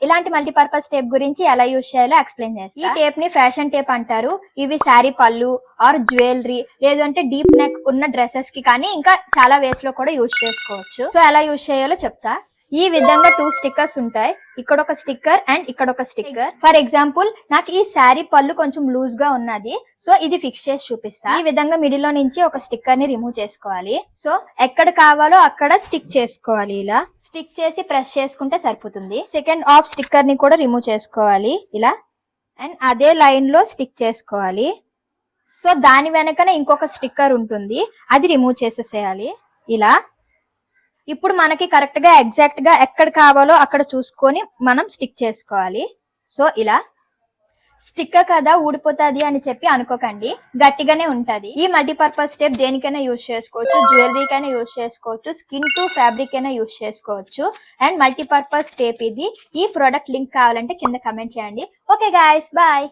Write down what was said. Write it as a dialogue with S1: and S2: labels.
S1: ఇలాంటి multipurpose tape గురించి ఎలా యూజ్ చేయాలో ఎక్స్ప్లెయిన్ చేస్తాను. ఈ టేప్ ని ఫ్యాషన్ టేప్ అంటారు. ఇవి శారీ పళ్ళు ఆర్ జ్యువెలరీ లేదంటే డీప్ నెక్ ఉన్న డ్రెస్సెస్ కి కానీ ఇంకా చాలా వేస్ లో కూడా యూజ్ చేసుకోవచ్చు. సో ఎలా యూజ్ చేయాలో చెప్తా. ఈ విధంగా 2 స్టిక్కర్స్ ఉంటాయి. ఇక్కడ ఒక స్టిక్కర్ అండ్ ఇక్కడ ఒక స్టిక్కర్. ఫర్ ఎగ్జాంపుల్ నాకు ఈ శారీ పళ్ళు కొంచెం లూజ్ గా ఉన్నది. సో ఇది ఫిక్స్ చేసి చూపిస్తా. ఈ విధంగా మిడిల్ లో నుంచి ఒక స్టిక్కర్ ని రిమూవ్ చేసుకోవాలి. సో ఎక్కడ కావాలో అక్కడ స్టిక్ చేసుకోవాలి. ఇలా స్టిక్ చేసి ప్రెస్ చేసుకుంటే సరిపోతుంది. సెకండ్ హాఫ్ స్టిక్కర్ ని కూడా రిమూవ్ చేసుకోవాలి ఇలా. అండ్ అదే లైన్ లో స్టిక్ చేసుకోవాలి. సో దాని వెనకనే ఇంకొక స్టిక్కర్ ఉంటుంది, అది రిమూవ్ చేసేసేయాలి ఇలా. ఇప్పుడు మనకి కరెక్ట్ గా ఎగ్జాక్ట్ గా ఎక్కడ కావాలో అక్కడ చూసుకొని మనం స్టిక్ చేసుకోవాలి. సో ఇలా. స్టిక్కర్ కదా ఊడిపోతుంది అని చెప్పి అనుకోకండి, గట్టిగానే ఉంటది. ఈ మల్టీపర్పస్ టేప్ దేనికైనా యూజ్ చేసుకోవచ్చు, జ్యువెలరీకైనా యూజ్ చేసుకోవచ్చు, స్కిన్ టు ఫ్యాబ్రిక్ అయినా యూజ్ చేసుకోవచ్చు. అండ్ మల్టీపర్పస్ టేప్ ఇది. ఈ ప్రోడక్ట్ లింక్ కావాలంటే కింద కమెంట్ చేయండి. Okay guys, bye.